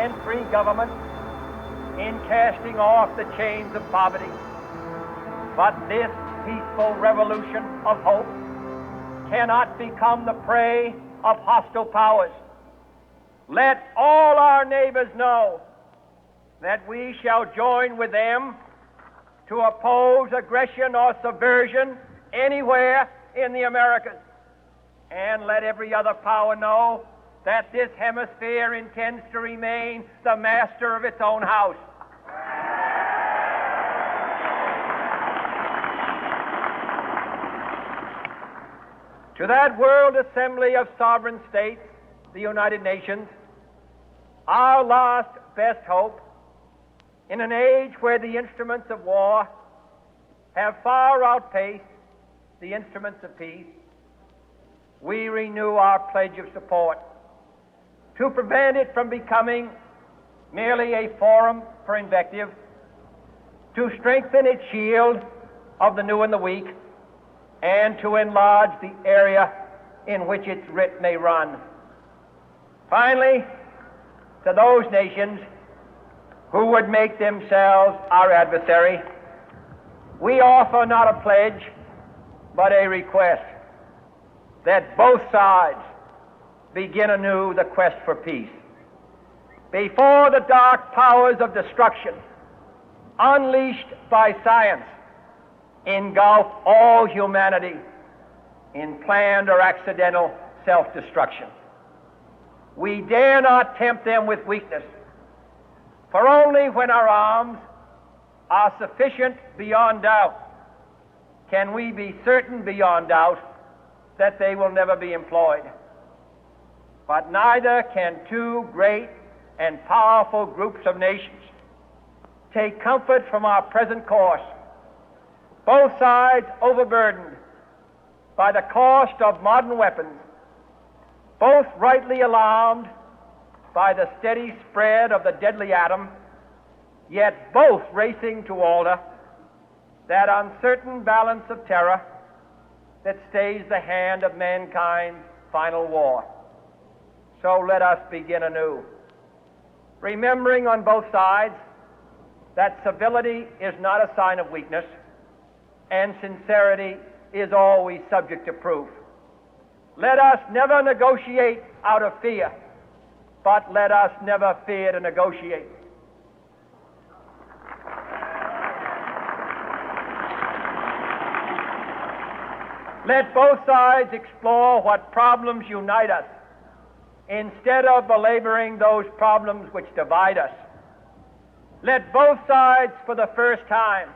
and free government in casting off the chains of poverty. But this peaceful revolution of hope cannot become the prey of hostile powers. Let all our neighbors know that we shall join with them to oppose aggression or subversion anywhere in the Americas. And let every other power know that this hemisphere intends to remain the master of its own house. To that World Assembly of Sovereign States, the United Nations, our last best hope, in an age where the instruments of war have far outpaced the instruments of peace, we renew our pledge of support to prevent it from becoming merely a forum for invective, to strengthen its shield of the new and the weak, and to enlarge the area in which its writ may run. Finally, to those nations who would make themselves our adversary, we offer not a pledge, but a request that both sides begin anew the quest for peace. Before the dark powers of destruction, unleashed by science, engulf all humanity in planned or accidental self-destruction, we dare not tempt them with weakness, for only when our arms are sufficient beyond doubt can we be certain beyond doubt that they will never be employed. But neither can two great and powerful groups of nations take comfort from our present course, both sides overburdened by the cost of modern weapons, both rightly alarmed by the steady spread of the deadly atom, yet both racing to alter that uncertain balance of terror that stays the hand of mankind's final war. So let us begin anew, remembering on both sides that civility is not a sign of weakness, and sincerity is always subject to proof. Let us never negotiate out of fear, but let us never fear to negotiate. Let both sides explore what problems unite us, instead of belaboring those problems which divide us. Let both sides, for the first time,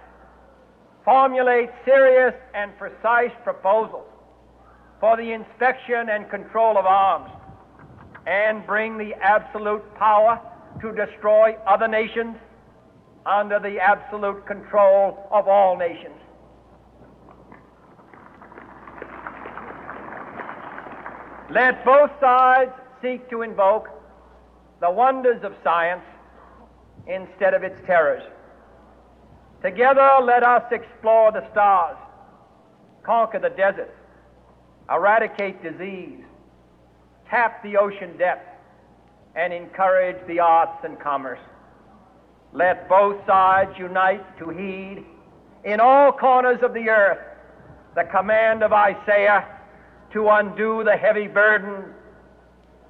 formulate serious and precise proposals for the inspection and control of arms, and bring the absolute power to destroy other nations under the absolute control of all nations. Let both sides seek to invoke the wonders of science instead of its terrors. Together, let us explore the stars, conquer the deserts, eradicate disease, tap the ocean depths, and encourage the arts and commerce. Let both sides unite to heed in all corners of the earth the command of Isaiah to undo the heavy burden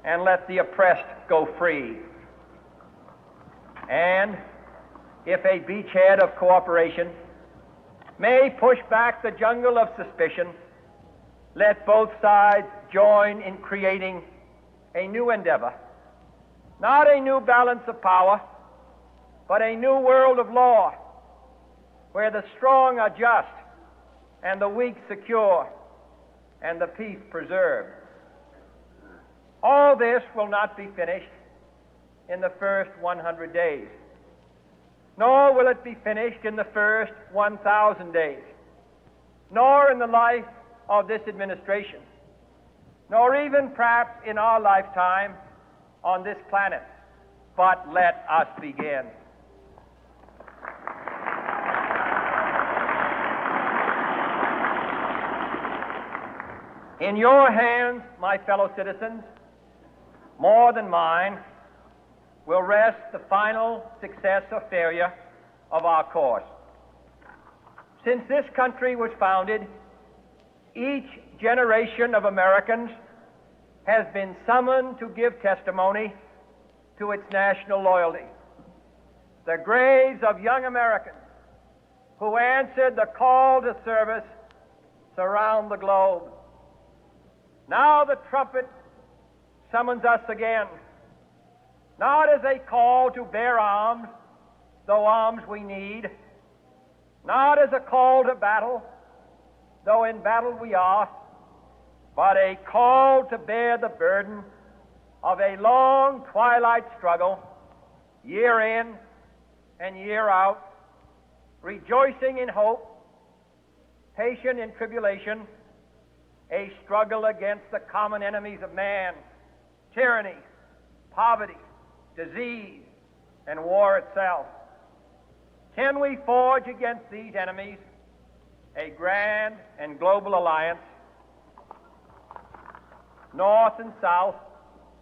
and let the oppressed go free. And if a beachhead of cooperation may push back the jungle of suspicion, let both sides join in creating a new endeavor, not a new balance of power, but a new world of law, where the strong are just and the weak secure and the peace preserved. All this will not be finished in the first 100 days, nor will it be finished in the first 1,000 days, nor in the life of this administration, nor even perhaps in our lifetime on this planet. But let us begin. In your hands, my fellow citizens, more than mine, will rest the final success or failure of our course. Since this country was founded, each generation of Americans has been summoned to give testimony to its national loyalty. The graves of young Americans who answered the call to service surround the globe. Now the trumpet summons us again, not as a call to bear arms, though arms we need, not as a call to battle, though in battle we are, but a call to bear the burden of a long twilight struggle, year in and year out, rejoicing in hope, patient in tribulation, a struggle against the common enemies of man, tyranny, poverty, disease, and war itself. Can we forge against these enemies a grand and global alliance, north and south,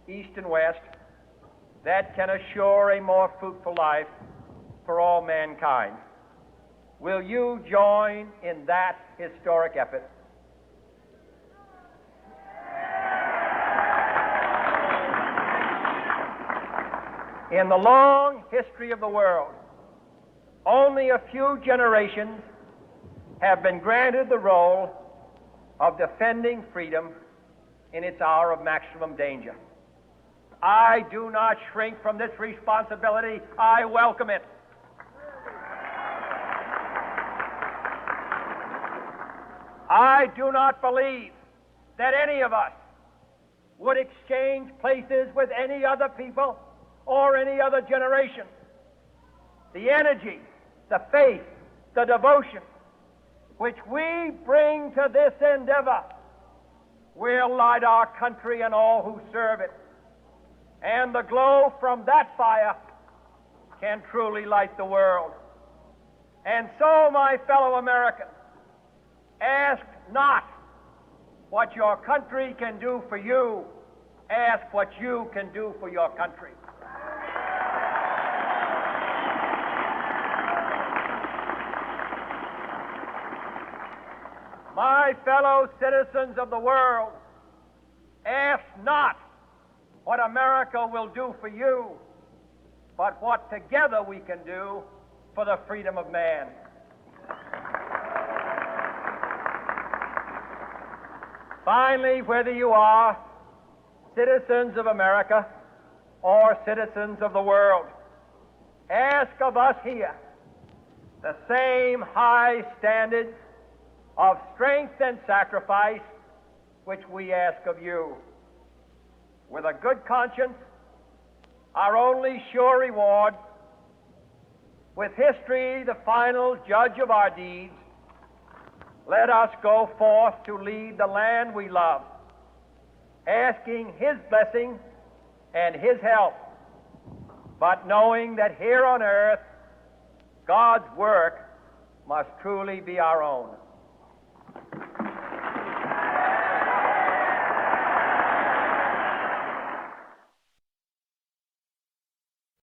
east and west, that can assure a more fruitful life for all mankind? Will you join in that historic effort? In the long history of the world, only a few generations have been granted the role of defending freedom in its hour of maximum danger. I do not shrink from this responsibility. I welcome it. I do not believe that any of us would exchange places with any other people or any other generation. The energy, the faith, the devotion which we bring to this endeavor will light our country and all who serve it. And the glow from that fire can truly light the world. And so, my fellow Americans, ask not what your country can do for you. Ask what you can do for your country. My fellow citizens of the world, ask not what America will do for you, but what together we can do for the freedom of man. Finally, whether you are citizens of America or citizens of the world, ask of us here the same high standards of strength and sacrifice which we ask of you. With a good conscience, our only sure reward, with history the final judge of our deeds, let us go forth to lead the land we love, asking His blessing and His help, but knowing that here on earth, God's work must truly be our own.